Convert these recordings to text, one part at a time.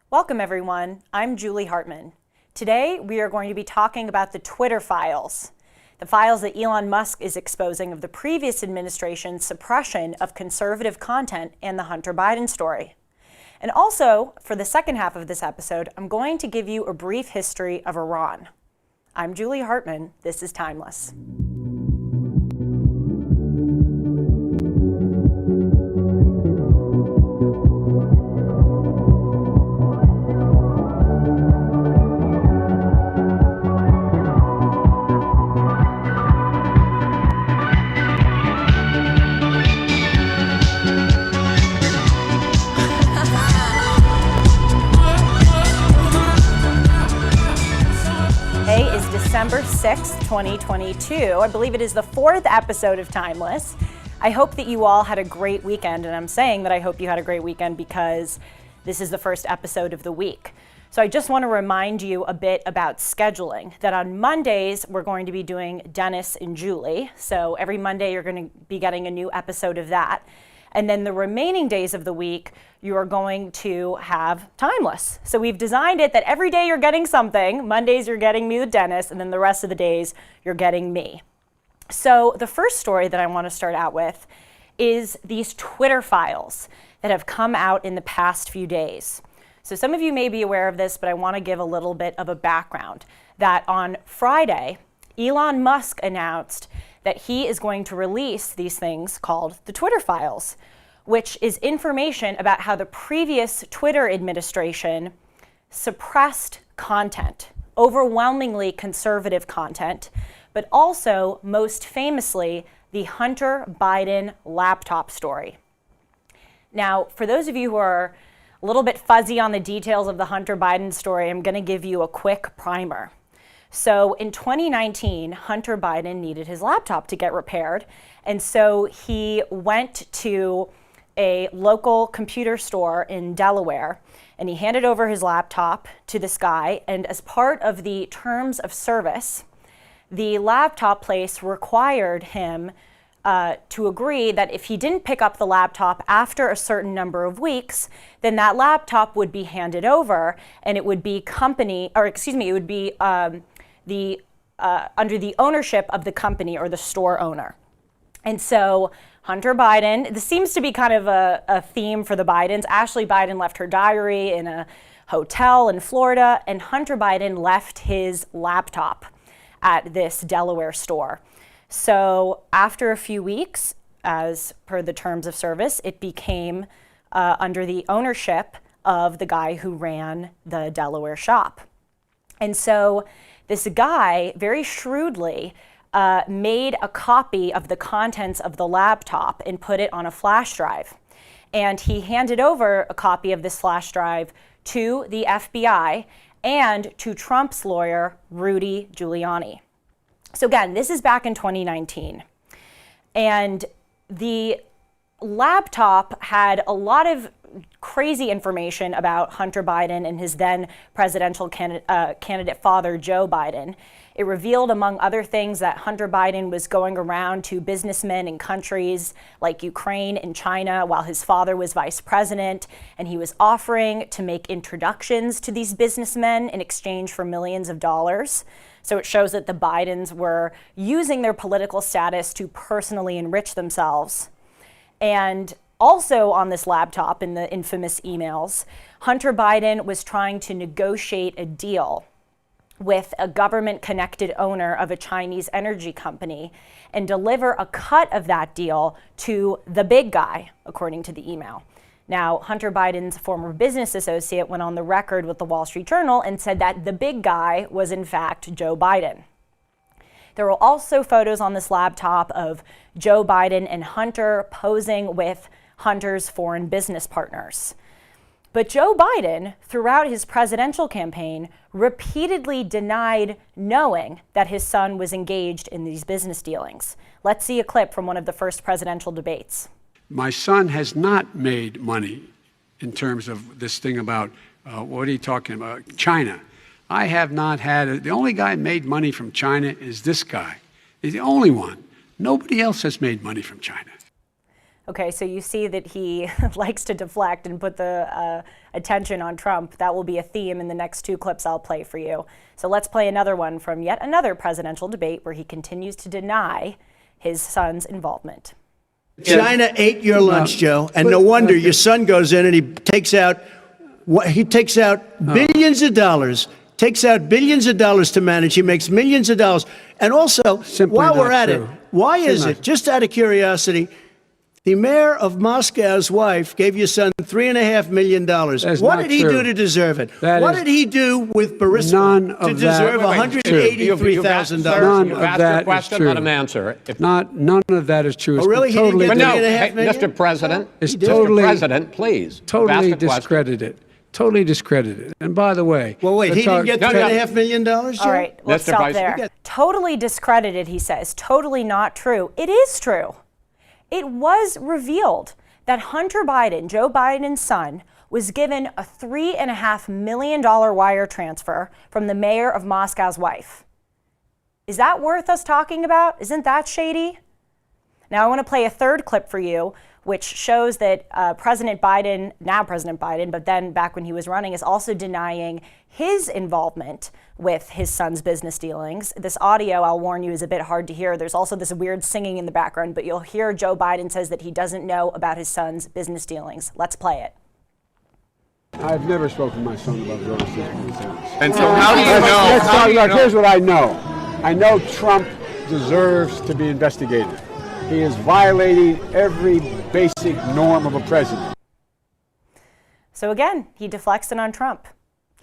Welcome everyone, I'm Julie Hartman. Today we are going to be talking about the Twitter files. The files that Elon Musk is exposing of the previous administration's suppression of conservative content and the Hunter Biden story. And also, for the second half of this episode, I'm going to give you a brief history of Iran. I'm Julie Hartman, this is Timeless. December 6th, 2022. I believe it is the fourth episode of Timeless. I hope that you all had a great weekend, and I'm saying that I hope you had a great weekend because this is the first episode of the week. So I just want to remind you a bit about scheduling, that on Mondays, we're going to be doing Dennis and Julie. So every Monday, you're going to be getting a new episode of that. And then the remaining days of the week, you are going to have Timeless. So we've designed it that every day you're getting something. Mondays you're getting me with Dennis, and then the rest of the days you're getting me. So the first story that I want to start out with is these Twitter files that have come out in the past few days. So some of you may be aware of this, but I want to give a little bit of a background. That on Friday, Elon Musk announced that he is going to release these things called the Twitter files, which is information about how the previous Twitter administration suppressed content, overwhelmingly conservative content, but also, most famously, the Hunter Biden laptop story. Now, for those of you who are a little bit fuzzy on the details of the Hunter Biden story, I'm going to give you a quick primer. So in 2019, Hunter Biden needed his laptop to get repaired, and so he went to a local computer store in Delaware, and he handed over his laptop to this guy, and as part of the terms of service, the laptop place required him to agree that if he didn't pick up the laptop after a certain number of weeks, then that laptop would be handed over, and it would be under the ownership of the company or the store owner. And so Hunter Biden, this seems to be kind of a theme for the Bidens. Ashley Biden left her diary in a hotel in Florida, and Hunter Biden left his laptop at this Delaware store. So after a few weeks, as per the terms of service, it became under the ownership of the guy who ran the Delaware shop. And so this guy very shrewdly made a copy of the contents of the laptop and put it on a flash drive. And he handed over a copy of this flash drive to the FBI and to Trump's lawyer, Rudy Giuliani. So again, this is back in 2019. And the laptop had a lot of crazy information about Hunter Biden and his then presidential candidate father, Joe Biden. It revealed, among other things, that Hunter Biden was going around to businessmen in countries like Ukraine and China while his father was vice president, and he was offering to make introductions to these businessmen in exchange for millions of dollars. So it shows that the Bidens were using their political status to personally enrich themselves. And also on this laptop, in the infamous emails, Hunter Biden was trying to negotiate a deal with a government-connected owner of a Chinese energy company and deliver a cut of that deal to the big guy, according to the email. Now, Hunter Biden's former business associate went on the record with the Wall Street Journal and said that the big guy was, in fact, Joe Biden. There were also photos on this laptop of Joe Biden and Hunter posing with Hunter's foreign business partners. But Joe Biden, throughout his presidential campaign, repeatedly denied knowing that his son was engaged in these business dealings. Let's see a clip from one of the first presidential debates. My son has not made money in terms of this thing about, what are you talking about, China. I have not had, the only guy made money from China is this guy. He's the only one. Nobody else has made money from China. Okay, so you see that he likes to deflect and put the attention on Trump. That will be a theme in the next two clips I'll play for you. So let's play another one from yet another presidential debate where he continues to deny his son's involvement. China ate your lunch, Joe, and no wonder your son goes in and he takes out billions of dollars. Takes out billions of dollars to manage. He makes millions of dollars. And also, while we're at it, why is it, just out of curiosity, the mayor of Moscow's wife gave your son $3.5 million. What did he do to deserve it? What did he do with Burisma to deserve $183,000? None of that is true. Let him answer. None of that is true. Oh, really? He didn't get $3.5 million? Mr. President, Mr. President, please. Totally discredited. Totally discredited. And by the way, well, wait, he didn't get $3.5 million, Joe? All right, let's stop there. Totally discredited, he says. Totally not true. It is true. It was revealed that Hunter Biden, Joe Biden's son, was given a $3.5 million wire transfer from the mayor of Moscow's wife. Is that worth us talking about? Isn't that shady? Now I want to play a third clip for you, which shows that President Biden, now President Biden, but then back when he was running, is also denying his involvement with his son's business dealings. This audio, I'll warn you, is a bit hard to hear. There's also this weird singing in the background, but you'll hear Joe Biden says that he doesn't know about his son's business dealings. Let's play it. I've never spoken to my son about real estate. And so how do you know? Here's what I know. I know Trump deserves to be investigated. He is violating every basic norm of a president. So again, he deflects it on Trump.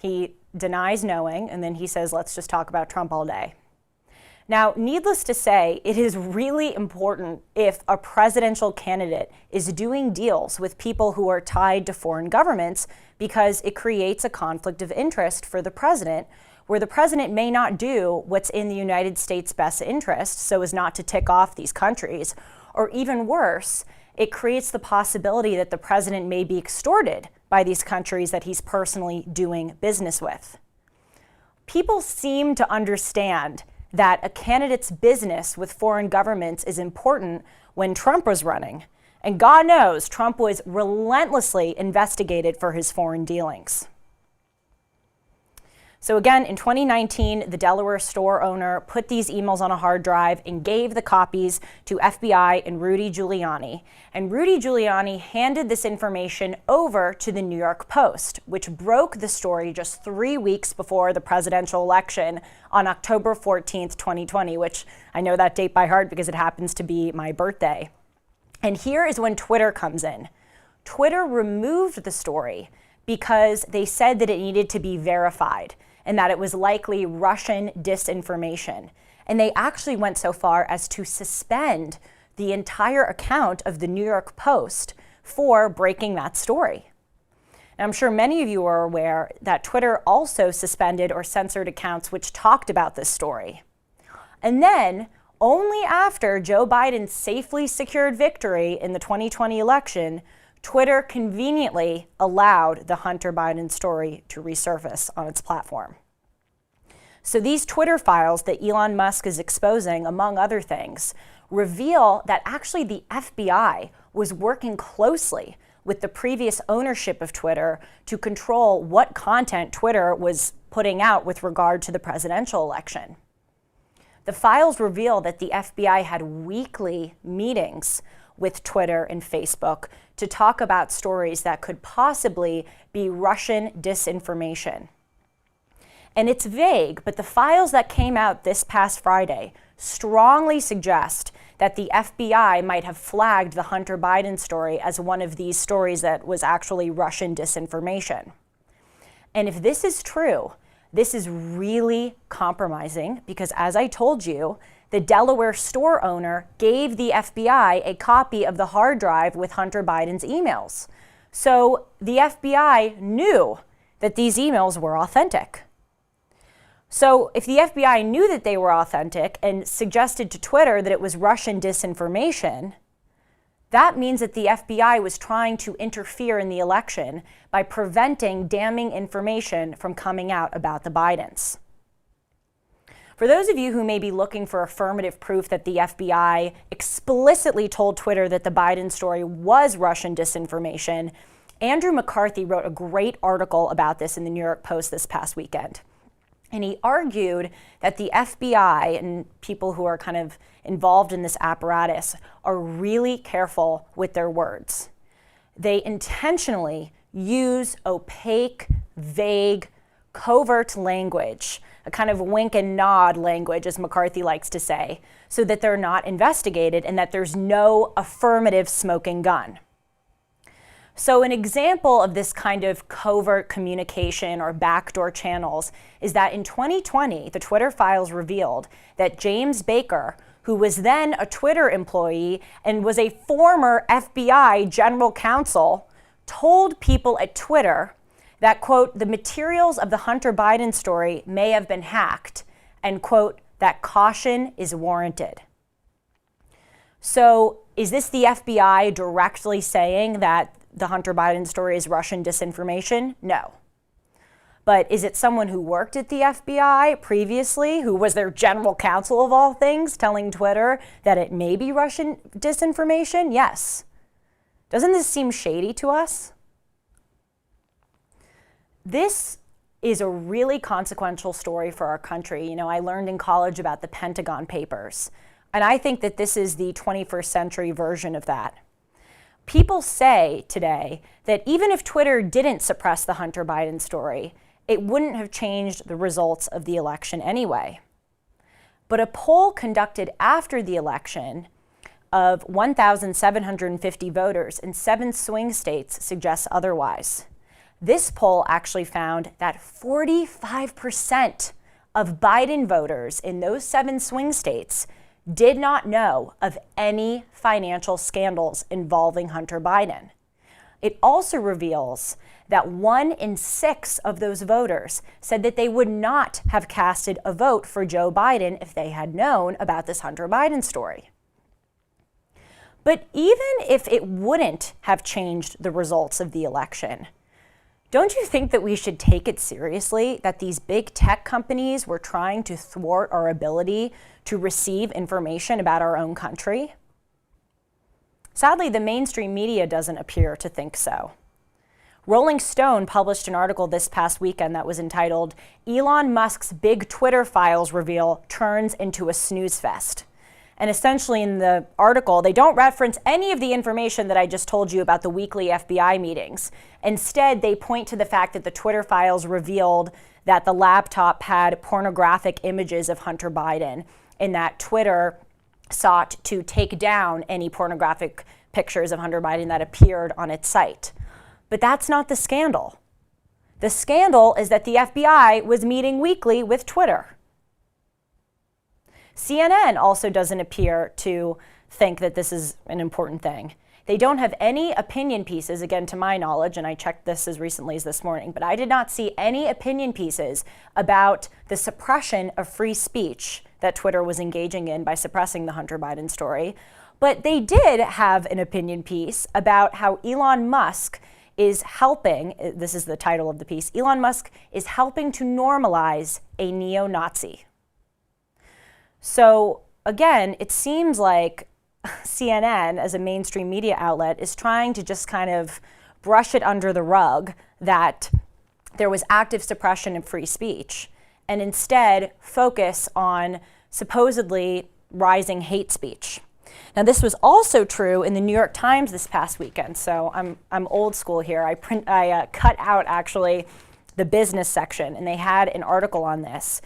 He denies knowing, and then he says, let's just talk about Trump all day. Now, needless to say, it is really important if a presidential candidate is doing deals with people who are tied to foreign governments, because it creates a conflict of interest for the president, where the president may not do what's in the United States' best interest so as not to tick off these countries, or even worse, it creates the possibility that the president may be extorted by these countries that he's personally doing business with. People seem to understand that a candidate's business with foreign governments is important when Trump was running, and God knows Trump was relentlessly investigated for his foreign dealings. So again, in 2019, the Delaware store owner put these emails on a hard drive and gave the copies to FBI and Rudy Giuliani. And Rudy Giuliani handed this information over to the New York Post, which broke the story just 3 weeks before the presidential election on October 14th, 2020, which I know that date by heart because it happens to be my birthday. And here is when Twitter comes in. Twitter removed the story because they said that it needed to be verified and that it was likely Russian disinformation. And they actually went so far as to suspend the entire account of the New York Post for breaking that story. Now, I'm sure many of you are aware that Twitter also suspended or censored accounts which talked about this story. And then, only after Joe Biden safely secured victory in the 2020 election, Twitter conveniently allowed the Hunter Biden story to resurface on its platform. So these Twitter files that Elon Musk is exposing, among other things, reveal that actually the FBI was working closely with the previous ownership of Twitter to control what content Twitter was putting out with regard to the presidential election. The files reveal that the FBI had weekly meetings with Twitter and Facebook to talk about stories that could possibly be Russian disinformation. And it's vague, but the files that came out this past Friday strongly suggest that the FBI might have flagged the Hunter Biden story as one of these stories that was actually Russian disinformation. And if this is true, this is really compromising because, as I told you, the Delaware store owner gave the FBI a copy of the hard drive with Hunter Biden's emails. So the FBI knew that these emails were authentic. So if the FBI knew that they were authentic and suggested to Twitter that it was Russian disinformation, that means that the FBI was trying to interfere in the election by preventing damning information from coming out about the Bidens. For those of you who may be looking for affirmative proof that the FBI explicitly told Twitter that the Biden story was Russian disinformation, Andrew McCarthy wrote a great article about this in the New York Post this past weekend. And he argued that the FBI and people who are kind of involved in this apparatus are really careful with their words. They intentionally use opaque, vague, covert language, a kind of wink and nod language, as McCarthy likes to say, so that they're not investigated and that there's no affirmative smoking gun. So an example of this kind of covert communication or backdoor channels is that in 2020, the Twitter files revealed that James Baker, who was then a Twitter employee and was a former FBI general counsel, told people at Twitter that, quote, the materials of the Hunter Biden story may have been hacked, and, quote, that caution is warranted. So is this the FBI directly saying that the Hunter Biden story is Russian disinformation? No. But is it someone who worked at the FBI previously, who was their general counsel of all things, telling Twitter that it may be Russian disinformation? Yes. Doesn't this seem shady to us? This is a really consequential story for our country. You know, I learned in college about the Pentagon Papers, and I think that this is the 21st century version of that. People say today that even if Twitter didn't suppress the Hunter Biden story, it wouldn't have changed the results of the election anyway. But a poll conducted after the election of 1,750 voters in 7 swing states suggests otherwise. This poll actually found that 45% of Biden voters in those 7 swing states did not know of any financial scandals involving Hunter Biden. It also reveals that 1 in 6 of those voters said that they would not have casted a vote for Joe Biden if they had known about this Hunter Biden story. But even if it wouldn't have changed the results of the election, don't you think that we should take it seriously that these big tech companies were trying to thwart our ability to receive information about our own country? Sadly, the mainstream media doesn't appear to think so. Rolling Stone published an article this past weekend that was entitled, "Elon Musk's Big Twitter Files Reveal Turns into a Snooze Fest." And essentially in the article, they don't reference any of the information that I just told you about the weekly FBI meetings. Instead, they point to the fact that the Twitter files revealed that the laptop had pornographic images of Hunter Biden and that Twitter sought to take down any pornographic pictures of Hunter Biden that appeared on its site. But that's not the scandal. The scandal is that the FBI was meeting weekly with Twitter. CNN also doesn't appear to think that this is an important thing. They don't have any opinion pieces, again, to my knowledge, and I checked this as recently as this morning, but I did not see any opinion pieces about the suppression of free speech that Twitter was engaging in by suppressing the Hunter Biden story. But they did have an opinion piece about how Elon Musk is helping, this is the title of the piece, Elon Musk is helping to normalize a neo-Nazi. So again, it seems like CNN, as a mainstream media outlet, is trying to just kind of brush it under the rug that there was active suppression of free speech, and instead focus on supposedly rising hate speech. Now, this was also true in the New York Times this past weekend. So I'm old school here. I cut out actually the business section, and they had an article on this.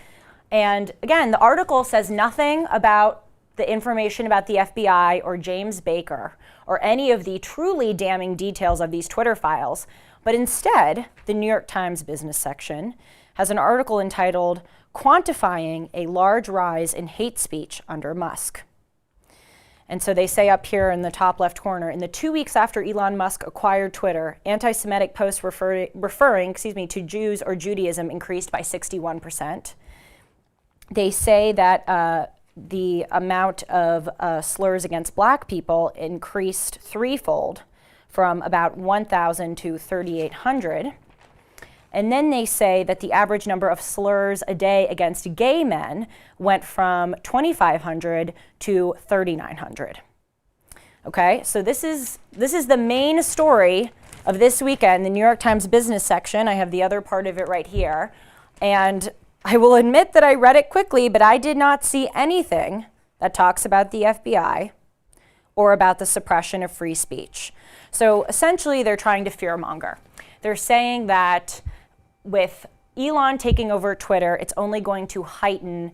And again, the article says nothing about the information about the FBI or James Baker or any of the truly damning details of these Twitter files. But instead, the New York Times business section has an article entitled "Quantifying a Large Rise in Hate Speech Under Musk." And so they say up here in the top left corner, in the 2 weeks after Elon Musk acquired Twitter, anti-Semitic posts referring to Jews or Judaism increased by 61%. They say that the amount of slurs against black people increased threefold from about 1,000 to 3,800. And then they say that the average number of slurs a day against gay men went from 2,500 to 3,900. Okay, so this is the main story of this weekend, the New York Times business section. I have the other part of it right here. And I will admit that I read it quickly, but I did not see anything that talks about the FBI or about the suppression of free speech. So essentially, they're trying to fearmonger. They're saying that with Elon taking over Twitter, it's only going to heighten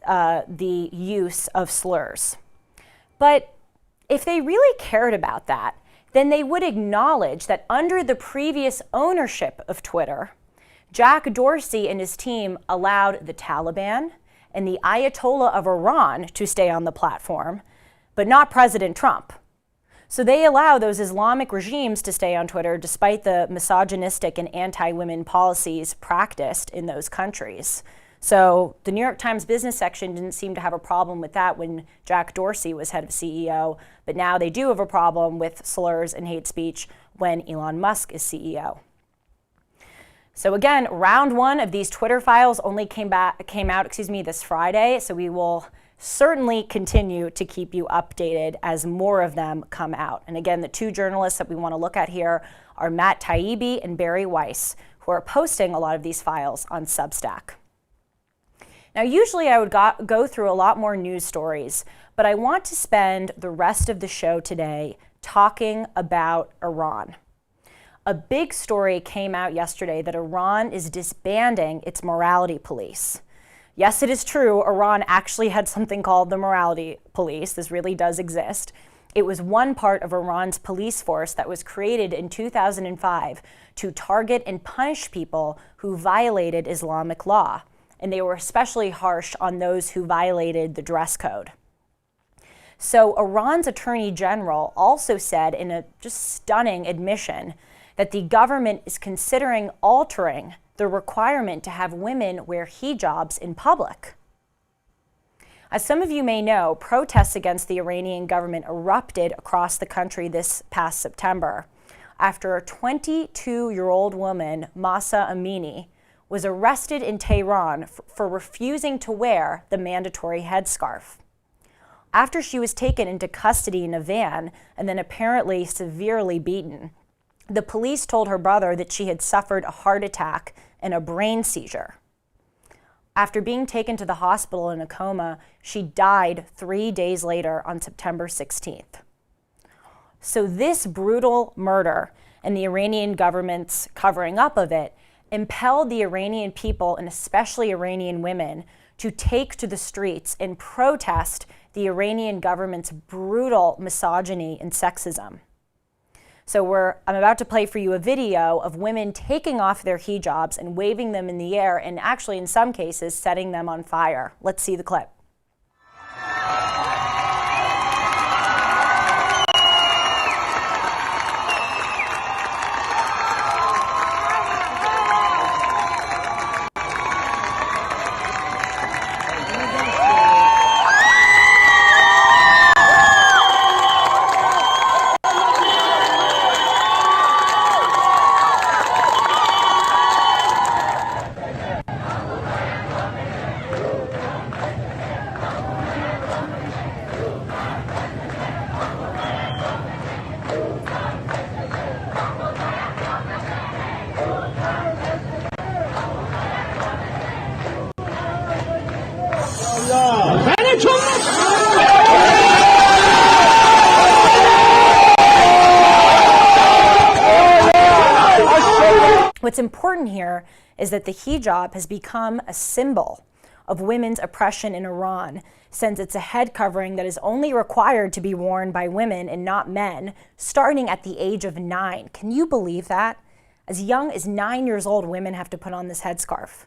the use of slurs. But if they really cared about that, then they would acknowledge that under the previous ownership of Twitter, Jack Dorsey and his team allowed the Taliban and the Ayatollah of Iran to stay on the platform, but not President Trump. So they allow those Islamic regimes to stay on Twitter despite the misogynistic and anti-women policies practiced in those countries. So the New York Times business section didn't seem to have a problem with that when Jack Dorsey was head of CEO, but now they do have a problem with slurs and hate speech when Elon Musk is CEO. So again, round one of these Twitter files only came out this Friday, so we will certainly continue to keep you updated as more of them come out. And again, the two journalists that we want to look at here are Matt Taibbi and Barry Weiss, who are posting a lot of these files on Substack. Now, usually I would go through a lot more news stories, but I want to spend the rest of the show today talking about Iran. A big story came out yesterday that Iran is disbanding its morality police. Yes, it is true, Iran actually had something called the morality police. This really does exist. It was one part of Iran's police force that was created in 2005 to target and punish people who violated Islamic law. And they were especially harsh on those who violated the dress code. So Iran's attorney general also said in a just stunning admission that the government is considering altering the requirement to have women wear hijabs in public. As some of you may know, protests against the Iranian government erupted across the country this past September after a 22-year-old woman, Mahsa Amini, was arrested in Tehran for refusing to wear the mandatory headscarf. After she was taken into custody in a van and then apparently severely beaten, the police told her brother that she had suffered a heart attack and a brain seizure. After being taken to the hospital in a coma, she died 3 days later on September 16th. So this brutal murder and the Iranian government's covering up of it impelled the Iranian people, and especially Iranian women, to take to the streets and protest the Iranian government's brutal misogyny and sexism. So I'm about to play for you a video of women taking off their hijabs and waving them in the air, and actually in some cases setting them on fire. Let's see the clip. What's important here is that the hijab has become a symbol of women's oppression in Iran, since it's a head covering that is only required to be worn by women and not men, starting at the age of 9. Can you believe that? As young as 9 years old, women have to put on this headscarf.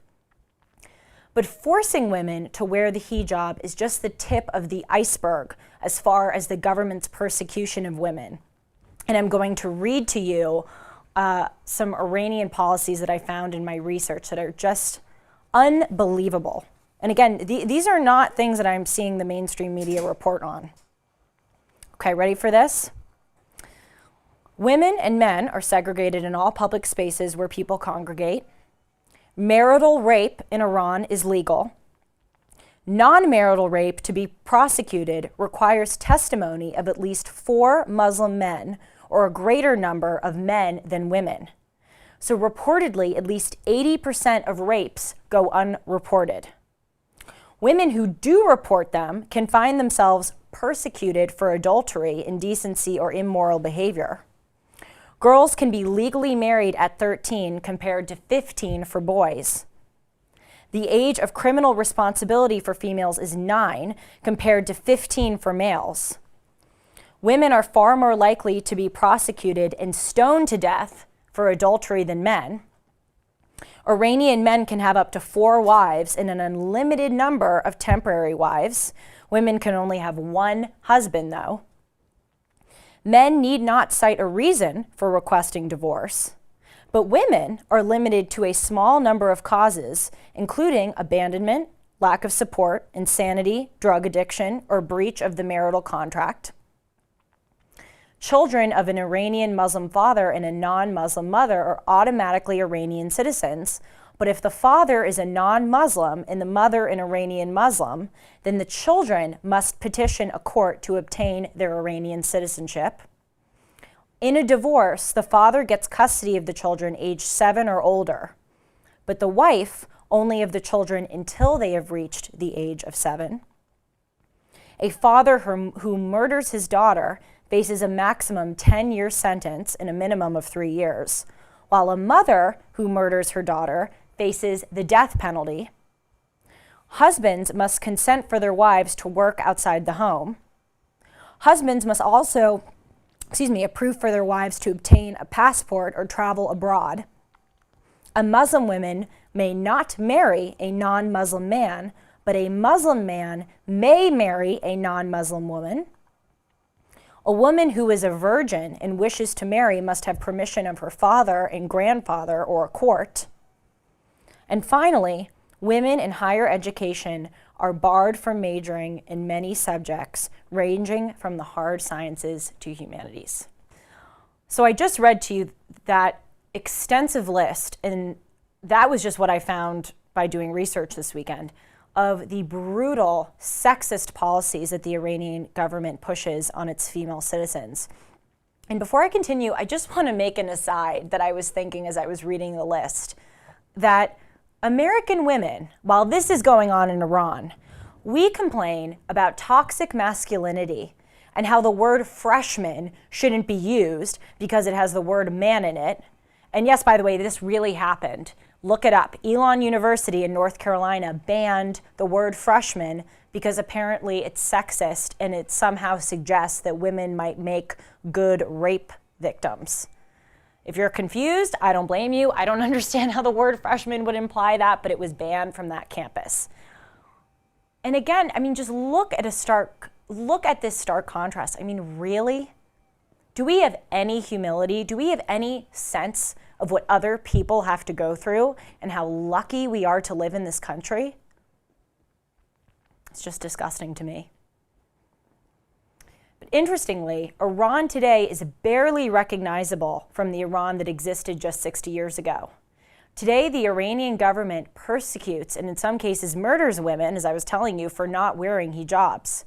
But forcing women to wear the hijab is just the tip of the iceberg as far as the government's persecution of women. And I'm going to read to you some Iranian policies that I found in my research that are just unbelievable. And again, these are not things that I'm seeing the mainstream media report on. Okay, ready for this? Women and men are segregated in all public spaces where people congregate. Marital rape in Iran is legal. Non-marital rape to be prosecuted requires testimony of at least 4 Muslim men or a greater number of men than women. So reportedly, at least 80% of rapes go unreported. Women who do report them can find themselves persecuted for adultery, indecency, or immoral behavior. Girls can be legally married at 13 compared to 15 for boys. The age of criminal responsibility for females is 9 compared to 15 for males. Women are far more likely to be prosecuted and stoned to death for adultery than men. Iranian men can have up to 4 wives and an unlimited number of temporary wives. Women can only have 1 husband, though. Men need not cite a reason for requesting divorce, but women are limited to a small number of causes, including abandonment, lack of support, insanity, drug addiction, or breach of the marital contract. Children of an Iranian Muslim father and a non-Muslim mother are automatically Iranian citizens, but if the father is a non-Muslim and the mother an Iranian Muslim, then the children must petition a court to obtain their Iranian citizenship. In a divorce, the father gets custody of the children aged 7 or older, but the wife only of the children until they have reached the age of 7. A father who murders his daughter faces a maximum 10-year sentence and a minimum of 3 years, while a mother who murders her daughter faces the death penalty. Husbands must consent for their wives to work outside the home. Husbands must also, approve for their wives to obtain a passport or travel abroad. A Muslim woman may not marry a non-Muslim man, but a Muslim man may marry a non-Muslim woman. A woman who is a virgin and wishes to marry must have permission of her father and grandfather or a court. And finally, women in higher education are barred from majoring in many subjects, ranging from the hard sciences to humanities. So I just read to you that extensive list, and that was just what I found by doing research this weekend, of the brutal, sexist policies that the Iranian government pushes on its female citizens. And before I continue, I just want to make an aside that I was thinking as I was reading the list, that American women, while this is going on in Iran, we complain about toxic masculinity and how the word freshman shouldn't be used because it has the word man in it. And yes, by the way, this really happened. Look it up. Elon University in North Carolina banned the word freshman because apparently it's sexist and it somehow suggests that women might make good rape victims. If you're confused, I don't blame you. I don't understand how the word freshman would imply that, but it was banned from that campus. And again, I mean, just look at this stark contrast. I mean, really? Do we have any humility? Do we have any sense of what other people have to go through and how lucky we are to live in this country? It's just disgusting to me. But interestingly, Iran today is barely recognizable from the Iran that existed just 60 years ago. Today, the Iranian government persecutes and in some cases murders women, as I was telling you, for not wearing hijabs.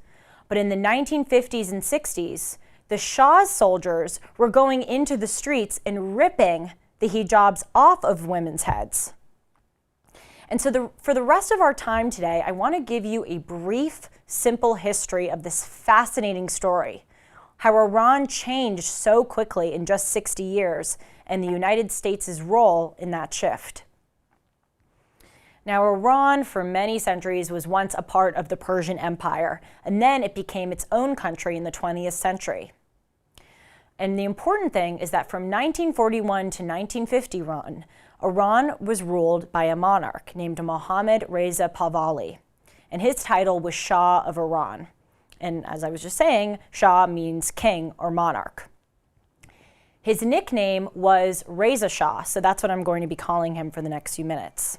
But in the 1950s and 60s, the Shah's soldiers were going into the streets and ripping the hijabs off of women's heads. And so for the rest of our time today, I want to give you a brief, simple history of this fascinating story, how Iran changed so quickly in just 60 years and the United States' role in that shift. Now, Iran, for many centuries, was once a part of the Persian Empire, and then it became its own country in the 20th century. And the important thing is that from 1941 to 1951, Iran was ruled by a monarch named Mohammad Reza Pahlavi, and his title was Shah of Iran. And as I was just saying, Shah means king or monarch. His nickname was Reza Shah, so that's what I'm going to be calling him for the next few minutes.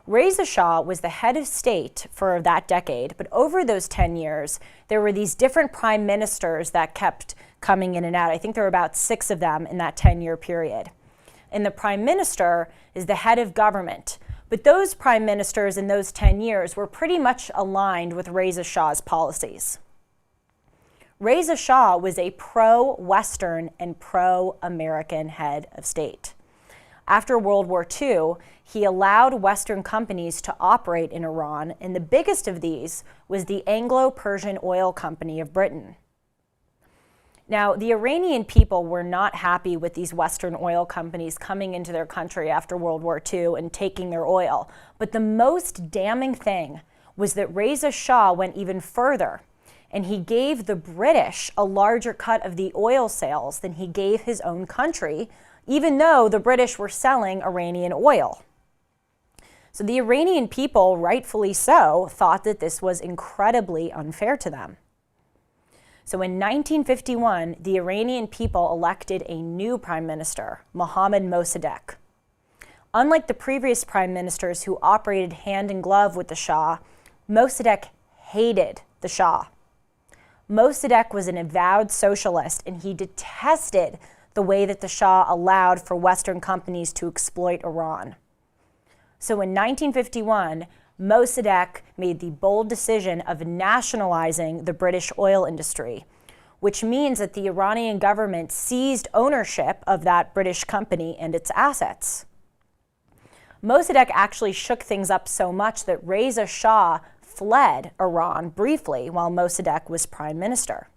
Reza Shah was the head of state for that decade, but over those 10 years, there were these different prime ministers that kept coming in and out. I think there were about 6 of them in that 10-year period. and the prime minister is the head of government. But those prime ministers in those 10 years were pretty much aligned with Reza Shah's policies. Reza Shah was a pro-Western and pro-American head of state. After World War II, he allowed Western companies to operate in Iran, and the biggest of these was the Anglo-Persian Oil Company of Britain. Now, the Iranian people were not happy with these Western oil companies coming into their country after World War II and taking their oil. But the most damning thing was that Reza Shah went even further, and he gave the British a larger cut of the oil sales than he gave his own country, even though the British were selling Iranian oil. So the Iranian people, rightfully so, thought that this was incredibly unfair to them. So in 1951, the Iranian people elected a new prime minister, Mohammad Mossadegh. Unlike the previous prime ministers who operated hand in glove with the Shah, Mossadegh hated the Shah. Mossadegh was an avowed socialist, and he detested the way that the Shah allowed for Western companies to exploit Iran. So in 1951, Mossadegh made the bold decision of nationalizing the British oil industry, which means that the Iranian government seized ownership of that British company and its assets. Mossadegh actually shook things up so much that Reza Shah fled Iran briefly while Mossadegh was prime minister.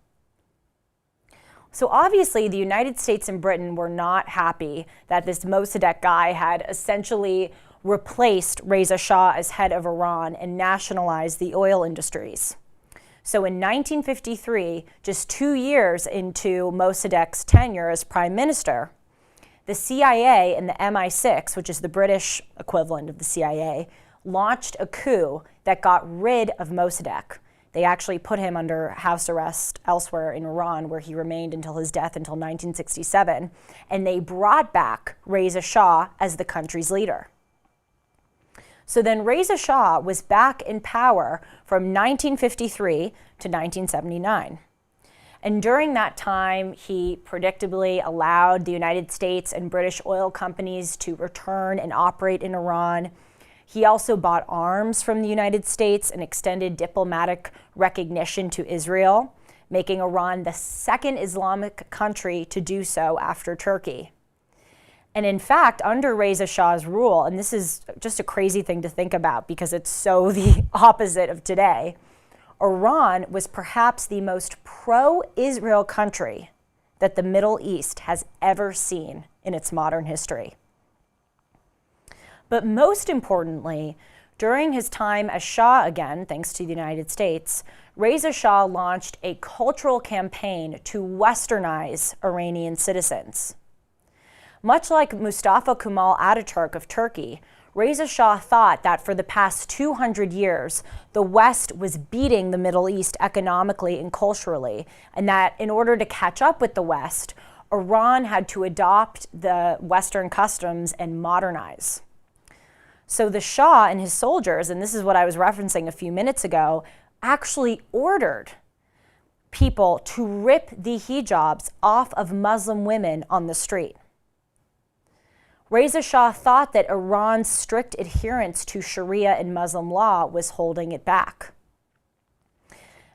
So obviously, the United States and Britain were not happy that this Mossadegh guy had essentially replaced Reza Shah as head of Iran and nationalized the oil industries. So in 1953, just 2 years into Mossadegh's tenure as prime minister, the CIA and the MI6, which is the British equivalent of the CIA, launched a coup that got rid of Mossadegh. They actually put him under house arrest elsewhere in Iran, where he remained until his death until 1967, and they brought back Reza Shah as the country's leader. So then Reza Shah was back in power from 1953 to 1979. And during that time, he predictably allowed the United States and British oil companies to return and operate in Iran. He also bought arms from the United States and extended diplomatic recognition to Israel, making Iran the second Islamic country to do so after Turkey. And in fact, under Reza Shah's rule, and this is just a crazy thing to think about because it's so the opposite of today, Iran was perhaps the most pro-Israel country that the Middle East has ever seen in its modern history. But most importantly, during his time as Shah again, thanks to the United States, Reza Shah launched a cultural campaign to westernize Iranian citizens. Much like Mustafa Kemal Ataturk of Turkey, Reza Shah thought that for the past 200 years, the West was beating the Middle East economically and culturally, and that in order to catch up with the West, Iran had to adopt the Western customs and modernize. So the Shah and his soldiers, and this is what I was referencing a few minutes ago, actually ordered people to rip the hijabs off of Muslim women on the street. Reza Shah thought that Iran's strict adherence to Sharia and Muslim law was holding it back.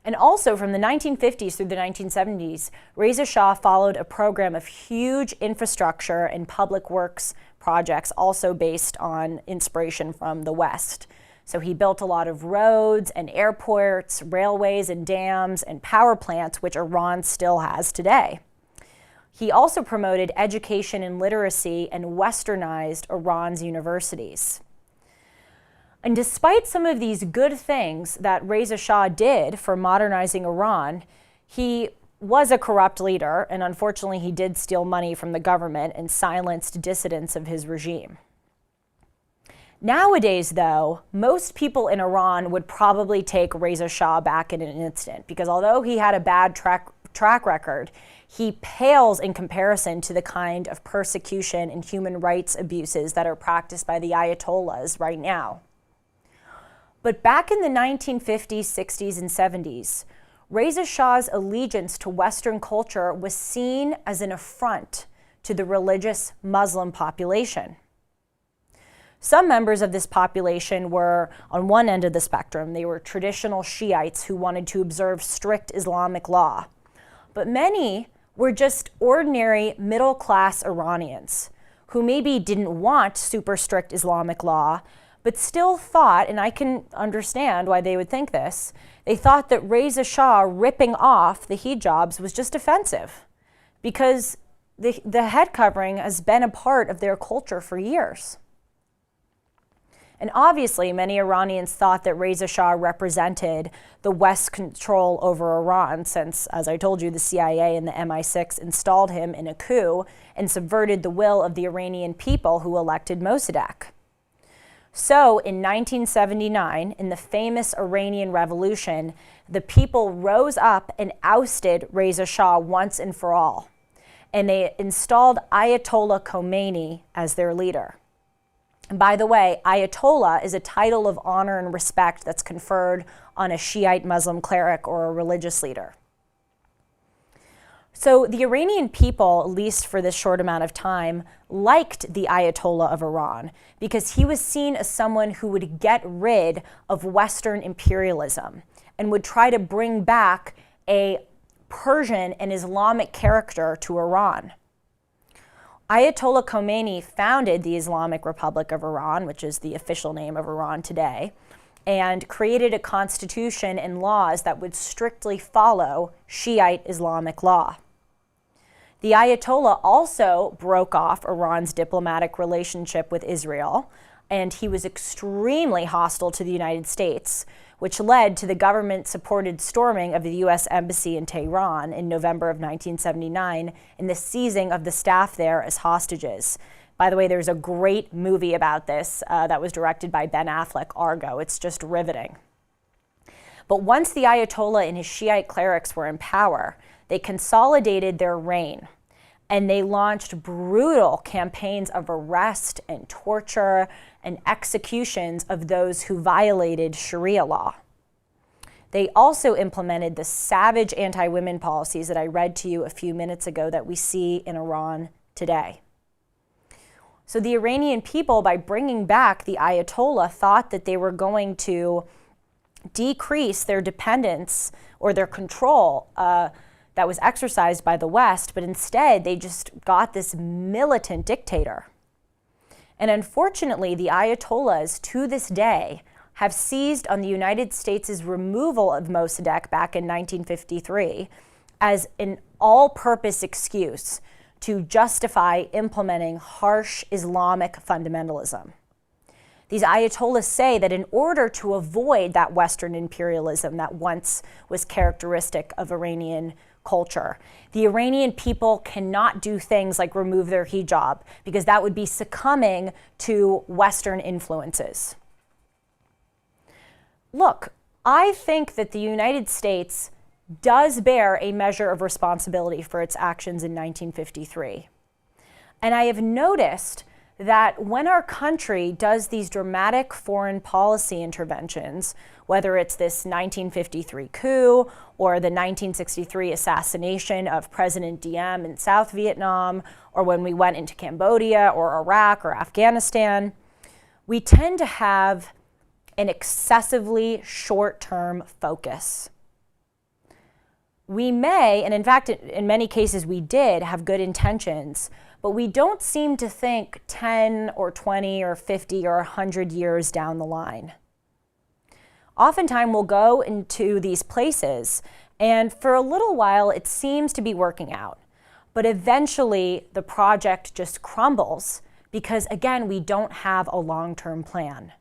And also from the 1950s through the 1970s, Reza Shah followed a program of huge infrastructure and public works projects, also based on inspiration from the West. So he built a lot of roads and airports, railways and dams and power plants, which Iran still has today. He also promoted education and literacy and westernized Iran's universities. And despite some of these good things that Reza Shah did for modernizing Iran, he was a corrupt leader, and unfortunately he did steal money from the government and silenced dissidents of his regime. Nowadays, though, most people in Iran would probably take Reza Shah back in an instant, because although he had a bad track record, he pales in comparison to the kind of persecution and human rights abuses that are practiced by the Ayatollahs right now. But back in the 1950s, 60s, and 70s, Reza Shah's allegiance to Western culture was seen as an affront to the religious Muslim population. Some members of this population were on one end of the spectrum. They were traditional Shiites who wanted to observe strict Islamic law. But many were just ordinary middle-class Iranians who maybe didn't want super strict Islamic law, but still thought, and I can understand why they would think this, they thought that Reza Shah ripping off the hijabs was just offensive because the head covering has been a part of their culture for years. And obviously, many Iranians thought that Reza Shah represented the West's control over Iran since, as I told you, the CIA and the MI6 installed him in a coup and subverted the will of the Iranian people who elected Mossadegh. So in 1979, in the famous Iranian Revolution, the people rose up and ousted Reza Shah once and for all. And they installed Ayatollah Khomeini as their leader. And by the way, Ayatollah is a title of honor and respect that's conferred on a Shiite Muslim cleric or a religious leader. So the Iranian people, at least for this short amount of time, liked the Ayatollah of Iran because he was seen as someone who would get rid of Western imperialism and would try to bring back a Persian and Islamic character to Iran. Ayatollah Khomeini founded the Islamic Republic of Iran, which is the official name of Iran today, and created a constitution and laws that would strictly follow Shiite Islamic law. The Ayatollah also broke off Iran's diplomatic relationship with Israel, and he was extremely hostile to the United States, which led to the government-supported storming of the U.S. Embassy in Tehran in November of 1979 and the seizing of the staff there as hostages. By the way, there's a great movie about this that was directed by Ben Affleck, Argo. It's just riveting. But once the Ayatollah and his Shiite clerics were in power, they consolidated their reign, and they launched brutal campaigns of arrest and torture and executions of those who violated Sharia law. They also implemented the savage anti-women policies that I read to you a few minutes ago that we see in Iran today. So the Iranian people, by bringing back the Ayatollah, thought that they were going to decrease their dependence or their control that was exercised by the West, but instead they just got this militant dictator. And unfortunately, the Ayatollahs to this day have seized on the United States' removal of Mossadegh back in 1953 as an all-purpose excuse to justify implementing harsh Islamic fundamentalism. These Ayatollahs say that in order to avoid that Western imperialism that once was characteristic of Iranian culture, the Iranian people cannot do things like remove their hijab because that would be succumbing to Western influences. Look, I think that the United States does bear a measure of responsibility for its actions in 1953. And I have noticed that when our country does these dramatic foreign policy interventions, whether it's this 1953 coup or the 1963 assassination of President Diem in South Vietnam, or when we went into Cambodia or Iraq or Afghanistan, we tend to have an excessively short-term focus. We may, and in fact, in many cases we did, have good intentions, but we don't seem to think 10 or 20 or 50 or 100 years down the line. Oftentimes we'll go into these places, and for a little while it seems to be working out, but eventually the project just crumbles because, again, we don't have a long-term plan.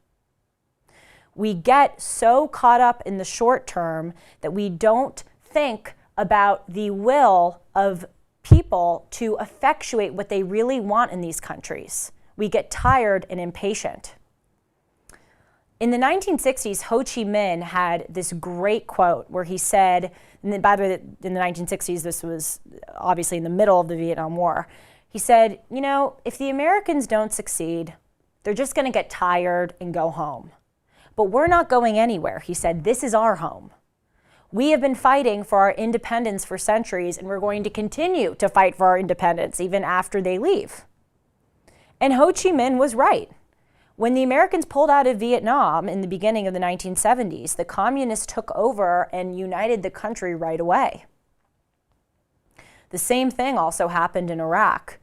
We get so caught up in the short term that we don't think about the will of people to effectuate what they really want in these countries. We get tired and impatient. In the 1960s, Ho Chi Minh had this great quote where he said, and by the way, in the 1960s, this was obviously in the middle of the Vietnam War, he said, you know, if the Americans don't succeed, they're just going to get tired and go home. But we're not going anywhere. He said, this is our home. We have been fighting for our independence for centuries, and we're going to continue to fight for our independence even after they leave. And Ho Chi Minh was right. When the Americans pulled out of Vietnam in the beginning of the 1970s, the communists took over and united the country right away. The same thing also happened in Iraq.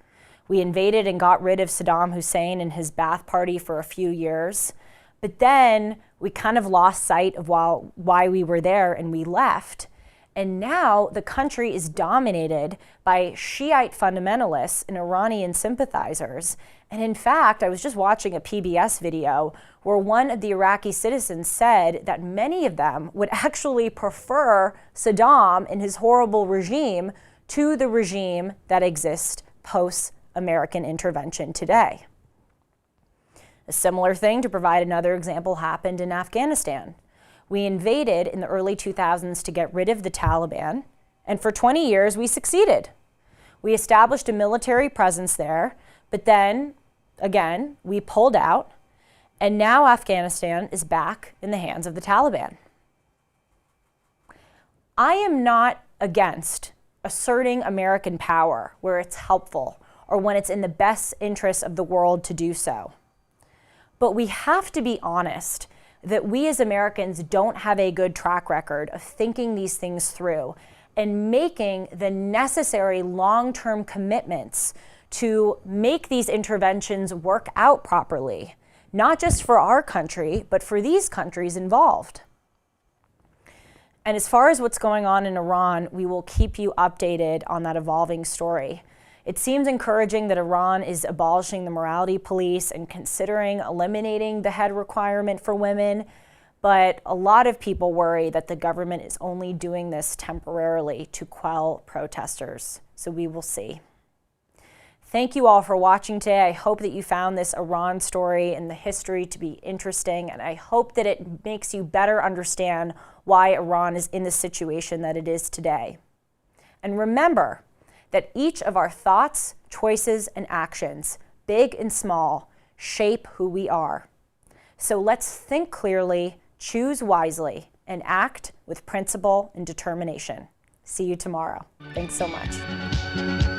We invaded and got rid of Saddam Hussein and his Ba'ath Party for a few years, but then we kind of lost sight of why we were there and we left. And now the country is dominated by Shiite fundamentalists and Iranian sympathizers. And in fact, I was just watching a PBS video where one of the Iraqi citizens said that many of them would actually prefer Saddam and his horrible regime to the regime that exists post-American intervention today. A similar thing, to provide another example, happened in Afghanistan. We invaded in the early 2000s to get rid of the Taliban, and for 20 years we succeeded. We established a military presence there, but then, again, we pulled out, and now Afghanistan is back in the hands of the Taliban. I am not against asserting American power where it's helpful or when it's in the best interest of the world to do so. But we have to be honest that we as Americans don't have a good track record of thinking these things through and making the necessary long-term commitments to make these interventions work out properly, not just for our country, but for these countries involved. And as far as what's going on in Iran, we will keep you updated on that evolving story. It seems encouraging that Iran is abolishing the morality police and considering eliminating the head requirement for women, but a lot of people worry that the government is only doing this temporarily to quell protesters. So we will see. Thank you all for watching today. I hope that you found this Iran story and the history to be interesting, and I hope that it makes you better understand why Iran is in the situation that it is today. And remember that each of our thoughts, choices, and actions, big and small, shape who we are. So let's think clearly, choose wisely, and act with principle and determination. See you tomorrow. Thanks so much.